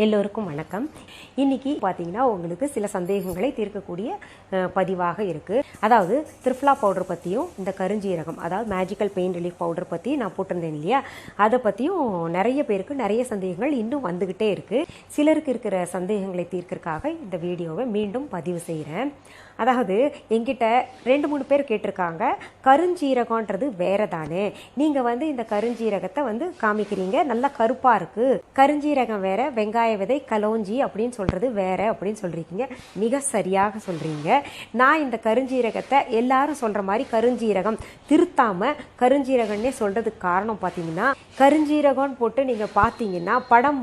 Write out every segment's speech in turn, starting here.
எல்லோருக்கும் வணக்கம். இன்னைக்கு பார்த்தீங்கன்னா உங்களுக்கு சில சந்தேகங்களை தீர்க்கக்கூடிய பதிவாக இருக்குது. அதாவது திரிஃப்லா பவுடர் பற்றியும் இந்த கருஞ்சீரகம் அதாவது மேஜிக்கல் பெயின் ரிலீஃப் பவுடர் பற்றி நான் போட்டிருந்தேன் இல்லையா, அதை பற்றியும் நிறைய பேருக்கு நிறைய சந்தேகங்கள் இன்னும் வந்துக்கிட்டே இருக்குது. சிலருக்கு இருக்கிற சந்தேகங்களை தீர்க்கறதுக்காக இந்த வீடியோவை மீண்டும் பதிவு செய்கிறேன். அதாவது என்கிட்ட 2-3 பேர் கேட்டிருக்காங்க, கருஞ்சீரகன்றது வேற தானே, நீங்கள் இந்த கருஞ்சீரகத்தை காமிக்கிறீங்க, நல்லா கருப்பாக இருக்குது, கருஞ்சீரகம் வேற, வெங்காய விதை கலோஞ்சி அப்படின்னு சொல்கிறது வேற அப்படின்னு சொல்கிறீங்க. மிக சரியாக சொல்கிறீங்க. நான் இந்த கருஞ்சீரகத்தை எல்லாரும் சொல்கிற மாதிரி கருஞ்சீரகம் திருத்தாமல் கருஞ்சீரகன்னே சொல்கிறதுக்கு காரணம் பார்த்தீங்கன்னா, கருஞ்சீரகம்னு போட்டு நீங்கள் பார்த்தீங்கன்னா படம்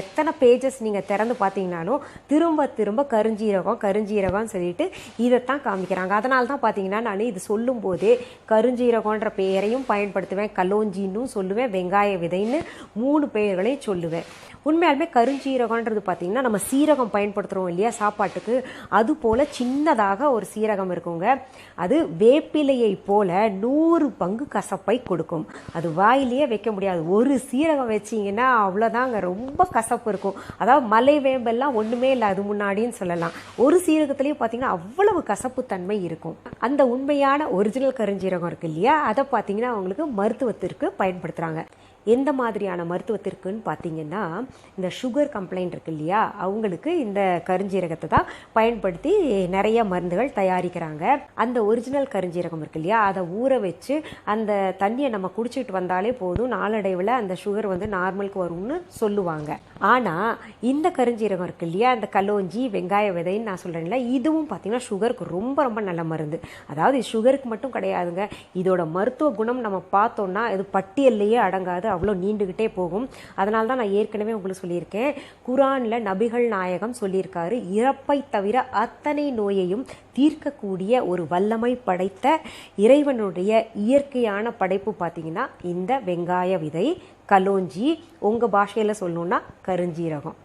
எத்தனை பேஜஸ் நீங்கள் திறந்து பார்த்தீங்கன்னாலும் திரும்ப திரும்ப கருஞ்சீரகம்னு சொல்லிட்டு இதைத்தான் காமிக்கிறாங்க. அதனால தான் பார்த்தீங்கன்னா நான் இது சொல்லும் போதே கருஞ்சீரகன்ற பெயரையும் பயன்படுத்துவேன், கலோஞ்சின்னு சொல்லுவேன், வெங்காய விதைன்னு 3 பெயர்களையும் சொல்லுவேன். உண்மையாலுமே கருஞ்சீரகன்றது பார்த்தீங்கன்னா நம்ம சீரகம் பயன்படுத்துகிறோம் இல்லையா சாப்பாட்டுக்கு, அது போல் சின்னதாக ஒரு சீரகம் இருக்குங்க. அது வேப்பிலையை போல 100 பங்கு கசப்பை கொடுக்கும். அது வாயிலேயே வைக்க முடியாது. ஒரு சீரகம் வச்சிங்கன்னா அவ்வளோதாங்க, ரொம்ப கசப்பு இருக்கும். அதாவது மலை வேம்பெல்லாம் ஒன்றுமே இல்லை அது முன்னாடின்னு சொல்லலாம். ஒரு சீரகத்துலேயும் பார்த்தீங்கன்னா அவ்வளவு கசப்பு தன்மை இருக்கும். அந்த உண்மையான ஒரிஜினல் கருஞ்சீரகம் இருக்கு இல்லையா, அதை பார்த்தீங்கன்னா அவங்களுக்கு மருத்துவத்திற்கு பயன்படுத்துகிறாங்க. எந்த மாதிரியான மருத்துவத்திற்குன்னு பார்த்தீங்கன்னா, இந்த சுகர் கம்ப்ளைண்ட் இருக்கு இல்லையா, அவங்களுக்கு இந்த கருஞ்சீரகத்தை தான் பயன்படுத்தி நிறைய மருந்துகள் தயாரிக்கிறாங்க. அந்த ஒரிஜினல் கருஞ்சீரகம் இருக்கு இல்லையா, அதை ஊற வச்சு அந்த தண்ணியை நம்ம குடிச்சிட்டு வந்தாலே போதும், நாளடைவில் அந்த சுகர் நார்மலுக்கு வரும்னு சொல்லுவாங்க. ஆனால் இந்த கருஞ்சீரகம் இருக்கு இல்லையா, இந்த கலோஞ்சி வெங்காய விதைன்னு நான் சொல்கிறேன்ல, இதுவும் பார்த்தீங்கன்னா சுகருக்கு ரொம்ப ரொம்ப நல்ல மருந்து. அதாவது சுகருக்கு மட்டும் கிடையாதுங்க, இதோட மருத்துவ குணம் நம்ம பார்த்தோம்னா இது பட்டியல்லையே அடங்காது, அவ்வளோ நீண்டுகிட்டே போகும். அதனால தான் நான் ஏற்கனவே உங்களுக்கு சொல்லியிருக்கேன், குரானில் நபிகள் நாயகம் சொல்லியிருக்காரு, இறப்பை தவிர அத்தனை நோயையும் தீர்க்கக்கூடிய ஒரு வல்லமை படைத்த இறைவனுடைய இயற்கையான படைப்பு பார்த்தீங்கன்னா இந்த வெங்காய விதை, கலோஞ்சி, உங்கள் பாஷையில் சொல்லணுன்னா கருஞ்சீரகம்.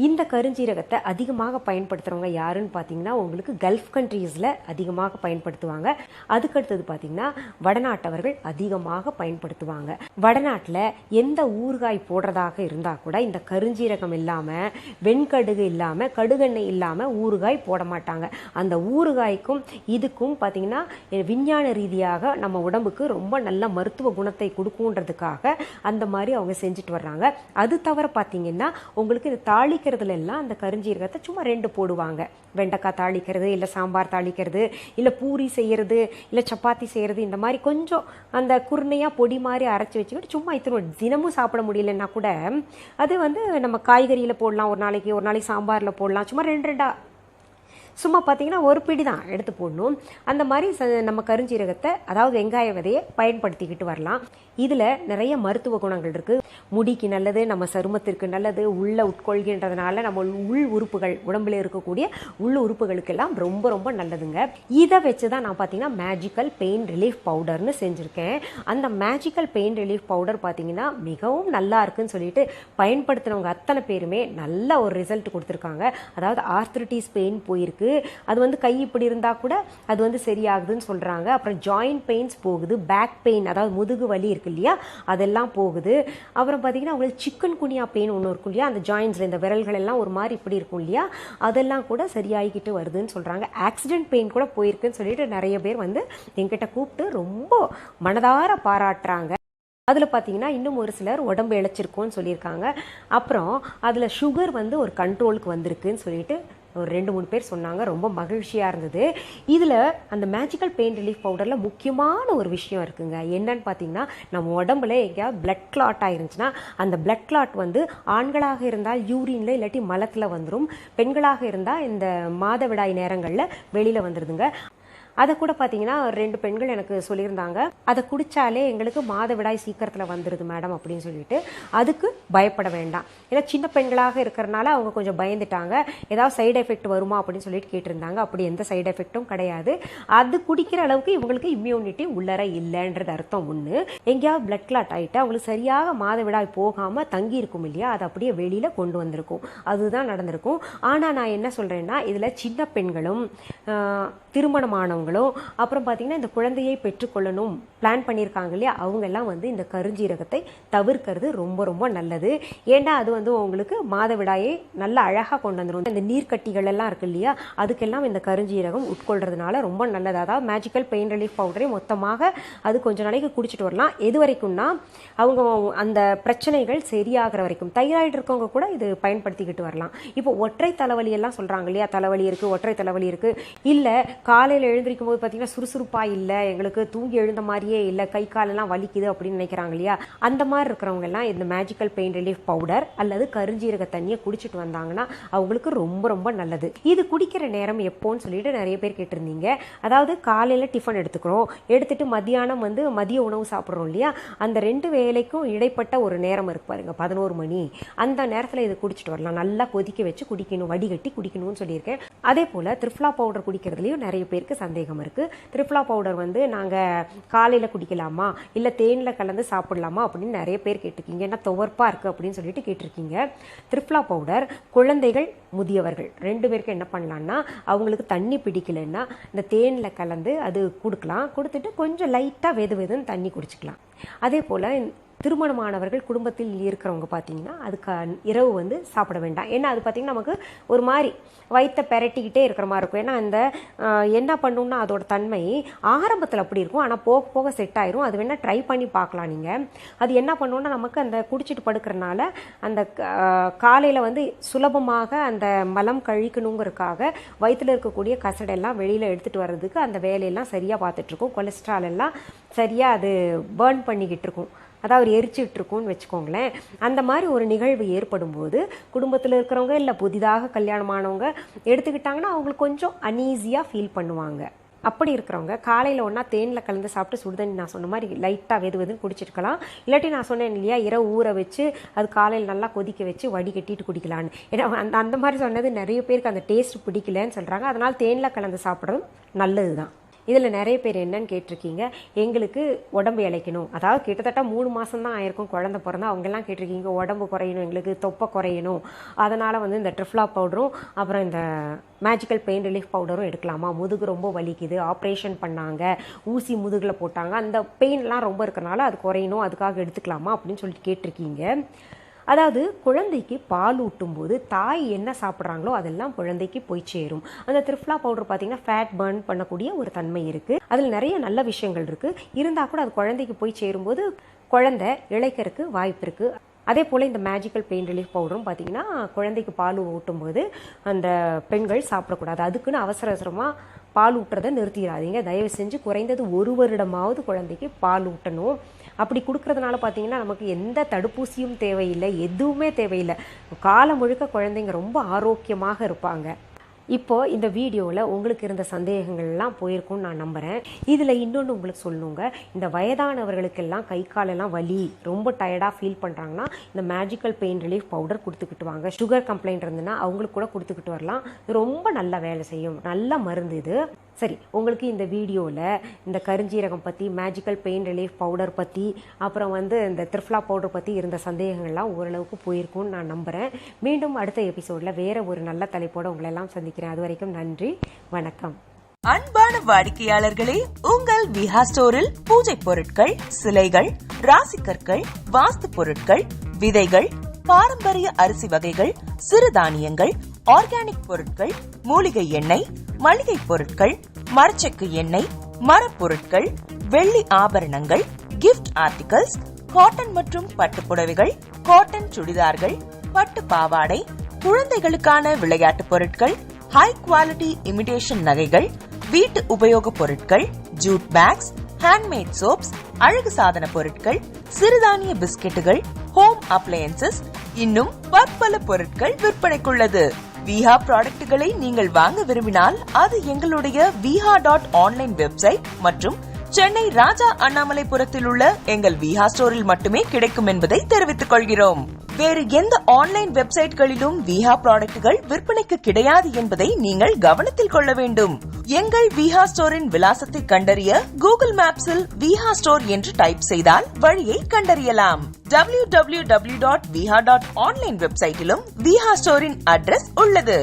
இந்த கருஞ்சீரகத்தை அதிகமாக பயன்படுத்துகிறவங்க யாருன்னு பார்த்தீங்கன்னா உங்களுக்கு கல்ஃப் கண்ட்ரீஸில் அதிகமாக பயன்படுத்துவாங்க. அதுக்கடுத்தது பார்த்தீங்கன்னா வடநாட்டவர்கள் அதிகமாக பயன்படுத்துவாங்க. வடநாட்டில் எந்த ஊறுகாய் போடுறதாக இருந்தால் கூட இந்த கருஞ்சீரகம் இல்லாமல், வெண்கடுகு இல்லாமல், கடுகெண்ணெய் இல்லாமல் ஊறுகாய் போட மாட்டாங்க. அந்த ஊறுகாய்க்கும் இதுக்கும் பார்த்தீங்கன்னா விஞ்ஞான ரீதியாக நம்ம உடம்புக்கு ரொம்ப நல்ல மருத்துவ குணத்தை கொடுக்குன்றதுக்காக அந்த மாதிரி அவங்க செஞ்சுட்டு வர்றாங்க. அது தவிர பார்த்தீங்கன்னா உங்களுக்கு இந்த தாளிக்கிறதுல எல்லாம் அந்த கருஞ்சீரகத்தை சும்மா 2 போடுவாங்க. வெண்டைக்காய் தாளிக்கிறது, இல்லை சாம்பார் தாளிக்கிறது, இல்லை பூரி செய்கிறது, இல்லை சப்பாத்தி செய்கிறது, இந்த மாதிரி கொஞ்சம் அந்த குருணையாக பொடி மாதிரி அரைச்சி வச்சுக்கிட்டு சும்மா தினமும் சாப்பிட முடியலன்னா கூட அது நம்ம காய்கறியில் போடலாம், ஒரு நாளைக்கு சாம்பாரில் போடலாம், சும்மா 2 சும்மா பார்த்தீங்கன்னா ஒரு பிடி தான் எடுத்து போடணும். அந்த மாதிரி நம்ம கருஞ்சீரகத்தை அதாவது வெங்காய விதையை பயன்படுத்திக்கிட்டு வரலாம். இதில் நிறைய மருத்துவ குணங்கள் இருக்குது. முடிக்கு நல்லது, நம்ம சருமத்திற்கு நல்லது, உள்ள உட்கொள்கின்றதுனால நம்ம உள் உறுப்புகள், உடம்புல இருக்கக்கூடிய உள் உறுப்புகளுக்கெல்லாம் ரொம்ப ரொம்ப நல்லதுங்க. இதை வச்சு தான் நான் பார்த்தீங்கன்னா மேஜிக்கல் பெயின் ரிலீஃப் பவுடர்னு செஞ்சுருக்கேன். அந்த மேஜிக்கல் பெயின் ரிலீஃப் பவுடர் பார்த்தீங்கன்னா மிகவும் நல்லா இருக்குன்னு சொல்லிட்டு பயன்படுத்தினவங்க அத்தனை பேருமே நல்ல ஒரு ரிசல்ட் கொடுத்துருக்காங்க. அதாவது ஆர்த்ரிட்டிஸ் பெயின் போயிருக்கு, அது கை இப்படி இருந்தால் கூட அது சரியாகுதுன்னு சொல்கிறாங்க. அப்புறம் ஜாயிண்ட் பெயின்ஸ் போகுது, பேக் பெயின் அதாவது முதுகு வலி இருக்கு இல்லையா அதெல்லாம் போகுது. அப்புறம் பார்த்தீங்கன்னா உங்களுக்கு சிக்கன் குனியா பெயின் ஒன்று இருக்கும் இல்லையா, அந்த ஜாயின்ஸில் இந்த விரல்கள் எல்லாம் ஒரு மாதிரி இப்படி இருக்கும் இல்லையா, அதெல்லாம் கூட சரியாகிக்கிட்டு வருதுன்னு சொல்கிறாங்க. ஆக்சிடென்ட் பெயின் கூட போயிருக்குன்னு சொல்லிட்டு நிறைய பேர் என்கிட்ட கூப்பிட்டு ரொம்ப மனதார பாராட்டுறாங்க. அதில் பார்த்தீங்கன்னா இன்னும் ஒரு சிலர் உடம்பு இழைச்சிருக்கோன்னு சொல்லியிருக்காங்க. அப்புறம் அதில் சுகர் ஒரு கண்ட்ரோலுக்கு வந்திருக்குன்னு சொல்லிட்டு ஒரு 2-3 பேர் சொன்னாங்க. ரொம்ப மகிழ்ச்சியாக இருந்தது. இதில் அந்த மேஜிக்கல் பெயின் ரிலீஃப் பவுடரில் முக்கியமான ஒரு விஷயம் இருக்குங்க. என்னன்னு பார்த்தீங்கன்னா, நம்ம உடம்புல எங்கேயாவது பிளட் கிளாட் ஆயிருந்துச்சுன்னா அந்த பிளட் கிளாட் ஆண்களாக இருந்தால் யூரின்ல இல்லாட்டி மலத்தில் வந்துடும், பெண்களாக இருந்தால் இந்த மாதவிடாய் நேரங்களில் வெளியில் வந்துடுதுங்க. அதை கூட பார்த்தீங்கன்னா 2 பெண்கள் எனக்கு சொல்லியிருந்தாங்க, அதை குடித்தாலே எங்களுக்கு மாதவிடாய் சீக்கிரத்தில் வந்துடுது மேடம் அப்படின்னு சொல்லிட்டு. அதுக்கு பயப்பட வேண்டாம். ஏன்னா சின்ன பெண்களாக இருக்கிறனால அவங்க கொஞ்சம் பயந்துட்டாங்க, ஏதாவது சைடு எஃபெக்ட் வருமா அப்படின்னு சொல்லிட்டு கேட்டிருந்தாங்க. அப்படி எந்த சைடு எஃபெக்டும் கிடையாது. அது குடிக்கிற அளவுக்கு இவங்களுக்கு இம்யூனிட்டி உள்ளர இல்லைன்றது அர்த்தம். ஒன்று, எங்கேயாவது பிளட் கிளாட் ஆகிட்டு அவங்களுக்கு சரியாக மாதவிடாய் போகாமல் தங்கி இருக்கும் இல்லையா, அதை அப்படியே வெளியில் கொண்டு வந்திருக்கும், அதுதான் நடந்திருக்கும். ஆனால் நான் என்ன சொல்கிறேன்னா, இதில் சின்ன பெண்களும் திருமணமானவங்க இருக்கிறவங்களும் அப்புறம் பார்த்தீங்கன்னா இந்த குழந்தையை பெற்றுக்கொள்ளணும் பிளான் பண்ணியிருக்காங்க இல்லையா, அவங்க எல்லாம் வந்து இந்த கருஞ்சீரகத்தை தவிர்க்கிறது ரொம்ப ரொம்ப நல்லது. ஏன்னா அது வந்து உங்களுக்கு மாதவிடாயை நல்ல அழகாக கொண்டு வந்துடும். இந்த நீர்க்கட்டிகள் எல்லாம் இருக்கு இல்லையா, அதுக்கெல்லாம் இந்த கருஞ்சீரகம் உட்கொள்றதுனால ரொம்ப நல்லது. அதாவது மேஜிக்கல் பெயின் ரிலீஃப் பவுடரை மொத்தமாக அது கொஞ்ச நாளைக்கு குடிச்சிட்டு வரலாம். எது வரைக்கும்னா அவங்க அந்த பிரச்சனைகள் சரியாகிற வரைக்கும். தைராய்டு இருக்கவங்க கூட இது பயன்படுத்திக்கிட்டு வரலாம். இப்போ ஒற்றை தலைவலி எல்லாம் சொல்றாங்க இல்லையா, தலைவலி இருக்கு, ஒற்றை தலைவலி இருக்கு, இல்ல காலையில் எழுந்திருக்கும் போது பார்த்தீங்கன்னா சுறுசுறுப்பா இல்லை, எங்களுக்கு தூங்கி எழுந்த மாதிரியே இல்லை, கை காலெல்லாம் வலிக்குது அப்படின்னு நினைக்கிறாங்க இல்லையா, அந்த மாதிரி இருக்கிறவங்க எல்லாம் இந்த மேஜிக்கல் பெயின் ரிலீஃப் பவுடர் அல்லது கருஞ்சீரக தண்ணியை குடிச்சிட்டு வந்தாங்கன்னா அவங்களுக்கு ரொம்ப ரொம்ப நல்லது. இது குடிக்கிற நேரம் எப்போன்னு சொல்லிட்டு நிறைய பேர் கேட்டிருந்தீங்க. அதாவது காலையில டிஃபன் எடுத்துக்கிறோம், எடுத்துட்டு மத்தியானம் வந்து மதிய உணவு சாப்பிட்றோம் இல்லையா, அந்த 2 வேளைக்கும் இடைப்பட்ட ஒரு நேரம் இருக்கு பாருங்க, 11 மணி, அந்த நேரத்தில் இது குடிச்சிட்டு வரலாம். நல்லா கொதிக்க வச்சு குடிக்கணும், வடிகட்டி குடிக்கணும்னு சொல்லியிருக்கேன். அதே போல் த்ரிஃப்லா பவுடர் குடிக்கிறதுலையும் நிறைய பேருக்கு சந்தேகம் இருக்குது. த்ரிஃப்லா பவுடர் வந்து நாங்கள் காலையில் குடிக்கலாமா இல்லை தேனில் கலந்து சாப்பிடலாமா அப்படின்னு நிறைய பேர் கேட்டிருக்கீங்க. ஏன்னா துவர்ப்பாக இருக்குது அப்படின்னு சொல்லிட்டு கேட்டிருக்கீங்க. த்ரிஃப்லா பவுடர் குழந்தைகள் முதியவர்கள் 2 பேருக்கு என்ன பண்ணலான்னா, அவங்களுக்கு தண்ணி பிடிக்கலன்னா இந்த தேனில் கலந்து அது கொடுக்கலாம். கொடுத்துட்டு கொஞ்சம் லைட்டாக வெதுன்னு தண்ணி குடிச்சிக்கலாம். அதே போல் திருமணமானவர்கள் குடும்பத்தில் இருக்கிறவங்க பார்த்தீங்கன்னா அதுக்கு இரவு வந்து சாப்பிட வேண்டாம். ஏன்னா அது பார்த்தீங்கன்னா நமக்கு ஒரு மாதிரி வயிற்றை பெரட்டிக்கிட்டே இருக்கிற மாதிரி இருக்கும். ஏன்னா அந்த என்ன பண்ணணும்னா அதோட தன்மை ஆரம்பத்தில் அப்படி இருக்கும், ஆனால் போக போக செட் ஆயிரும். அது வேணால் ட்ரை பண்ணி பார்க்கலாம் நீங்கள். அது என்ன பண்ணணும்னா நமக்கு அந்த குடிச்சிட்டு படுக்கிறனால அந்த காலையில் வந்து சுலபமாக அந்த மலம் கழிக்கணுங்கிறதுக்காக வயிற்றில் இருக்கக்கூடிய கசடெல்லாம் வெளியில் எடுத்துகிட்டு வர்றதுக்கு அந்த வேலையெல்லாம் சரியாக பார்த்துட்ருக்கும். கொலஸ்ட்ரால் எல்லாம் சரியாக அது பேர்ன் பண்ணிக்கிட்டு இருக்கும், அதாவது எரிச்சிட்டு இருக்கும்னு வச்சுக்கோங்களேன். அந்த மாதிரி ஒரு நிகழ்வு ஏற்படும் போது குடும்பத்தில் இருக்கிறவங்க இல்லை புதிதாக கல்யாணமானவங்க எடுத்துக்கிட்டாங்கன்னா அவங்களுக்கு கொஞ்சம் அன்ஈஸியாக ஃபீல் பண்ணுவாங்க. அப்படி இருக்கிறவங்க காலையில் ஒன்றா தேனில் கலந்து சாப்பிட்டு சுடுதண்ணி நான் சொன்ன மாதிரி லைட்டாக வெதுன்னு குடிச்சிருக்கலாம். இல்லாட்டி நான் சொன்னேன் இல்லையா, இரவு ஊற வச்சு அது காலையில் நல்லா கொதிக்க வச்சு வடிகட்டிட்டு குடிக்கலான்னு. ஏன்னா அந்த மாதிரி சொன்னது நிறைய பேருக்கு அந்த டேஸ்ட் பிடிக்கலன்னு சொல்கிறாங்க. அதனால் தேனில் கலந்து சாப்பிட்றதும் நல்லது தான். இதில் நிறைய பேர் என்னன்னு கேட்டிருக்கீங்க, எங்களுக்கு உடம்பு இழைக்கணும், அதாவது கிட்டத்தட்ட 3 மாதம் தான் ஆயிருக்கும் குழந்தை பிறந்தா, அவங்கெல்லாம் கேட்டிருக்கீங்க உடம்பு குறையணும், எங்களுக்கு தொப்பை குறையணும், அதனால் வந்து இந்த ட்ரிஃப்லா பவுடரும் அப்புறம் இந்த மேஜிக்கல் பெயின் ரிலீஃப் பவுடரும் எடுக்கலாமா, முதுகு ரொம்ப வலிக்குது, ஆப்ரேஷன் பண்ணாங்க, ஊசி முதுகில் போட்டாங்க, அந்த பெயின்லாம் ரொம்ப இருக்கிறனால அது குறையணும், அதுக்காக எடுத்துக்கலாமா அப்படின்னு சொல்லிட்டு கேட்டிருக்கீங்க. அதாவது குழந்தைக்கு பால் ஊட்டும் போது தாய் என்ன சாப்பிட்றாங்களோ அதெல்லாம் குழந்தைக்கு போய் சேரும். அந்த த்ரிஃப்லா பவுடர் பார்த்தீங்கன்னா ஃபேட் பர்ன் பண்ணக்கூடிய ஒரு தன்மை இருக்குது, அதில் நிறைய நல்ல விஷயங்கள் இருக்குது. இருந்தால் கூட அது குழந்தைக்கு போய் சேரும்போது குழந்தை இளைக்கிறதுக்கு வாய்ப்பு இருக்குது. அதே போல் இந்த மேஜிக்கல் பெயின் ரிலீஃப் பவுடரும் பார்த்தீங்கன்னா குழந்தைக்கு பால் ஊட்டும்போது அந்த பெண்கள் சாப்பிடக்கூடாது. அதுக்குன்னு அவசரமாக பால் ஊட்டுறதை நிறுத்திடாதீங்க. தயவு செஞ்சு குறைந்தது 1 வருடமாவது குழந்தைக்கு பால் ஊட்டணும். அப்படி கொடுக்கறதுனால பார்த்தீங்கன்னா நமக்கு எந்த தடுப்பூசியும் தேவையில்லை, எதுவுமே தேவையில்லை. காலம் முழுக்க குழந்தைங்க ரொம்ப ஆரோக்கியமாக இருப்பாங்க. இப்போது இந்த வீடியோவில் உங்களுக்கு இருந்த சந்தேகங்கள்லாம் போயிருக்கும்னு நான் நம்புகிறேன். இதில் இன்னொன்று உங்களுக்கு சொல்லணுங்க, இந்த வயதானவர்களுக்கெல்லாம் கை காலெல்லாம் வலி ரொம்ப டயர்டாக ஃபீல் பண்ணுறாங்கன்னா இந்த மேஜிக்கல் பெயின் ரிலீஃப் பவுடர் கொடுத்துக்கிட்டு வாங்க. சுகர் கம்ப்ளைண்ட் இருந்ததுன்னா அவங்களுக்கு கூட கொடுத்துக்கிட்டு வரலாம். ரொம்ப நல்லா வேலை செய்யும், நல்ல மருந்து இது. சரி, உங்களுக்கு இந்த வீடியோவில் இந்த கருஞ்சீரகம் பற்றி, மேஜிக்கல் பெயின் ரிலீஃப் பவுடர் பற்றி, அப்புறம் வந்து இந்த த்ரிஃப்லா பவுடர் பற்றி இருந்த சந்தேகங்கள்லாம் ஓரளவுக்கு போயிருக்கும்னு நான் நம்புகிறேன். மீண்டும் அடுத்த எபிசோடில் வேறு ஒரு நல்ல தலைப்போடு உங்களை எல்லாம் சந்திக்கிறேன். அது வரைக்கும் நன்றி, வணக்கம். அன்பான வாடிக்கையாளர்களே, உங்கள் விஹா ஸ்டோரில் பூஜை பொருட்கள், சிலைகள், ராசிக்கற்கள், வாஸ்து பொருட்கள், விதைகள், பாரம்பரிய அரிசி வகைகள், சிறுதானியங்கள், ஆர்கானிக் பொருட்கள், மூலிகை எண்ணெய், மளிகை பொருட்கள், மரச்செக்கு எண்ணெய், மரப்பொருட்கள், வெள்ளி ஆபரணங்கள், கிஃப்ட் ஆர்டிகல்ஸ், காட்டன் மற்றும் பட்டு புடவைகள், காட்டன் சுடிதார்கள், பட்டு பாவாடை, குழந்தைகளுக்கான விளையாட்டு பொருட்கள், ஹை குவாலிட்டி இமிடேஷன் நகைகள், வீட்டு உபயோக பொருட்கள், ஜூட் பேக்ஸ், ஹேண்ட்மேட் சோப்ஸ், அழகு சாதன பொருட்கள், சிறுதானிய பிஸ்கெட்டுகள், ஹோம் அப்ளையன்சஸ், இன்னும் பற்பல பொருட்கள் விற்பனைக்குள்ளது. விஹா ப்ராடக்ட்களை நீங்கள் வாங்க விரும்பினால் அது எங்களுடைய viha.online வெப்சைட் மற்றும் சென்னை ராஜா அண்ணாமலைபுரத்தில் உள்ள எங்கள் விஹா ஸ்டோரில் மட்டுமே கிடைக்கும் என்பதை தெரிவித்துக் கொள்கிறோம். வேறு எந்த ஆன்லைன் வெப்சைட்களிலும் விஹா ப்ராடக்ட்கள் விற்பனைக்கு கிடையாது என்பதை நீங்கள் கவனத்தில் கொள்ள வேண்டும். எங்கள் விஹா ஸ்டோரின் விலாசத்தை கண்டறிய கூகுள் மேப்ஸில் விஹா ஸ்டோர் என்று டைப் செய்தால் வழியை கண்டறியலாம். www.viha.online வெப்சைட்டிலும் விஹா ஸ்டோரின் அட்ரஸ் உள்ளது.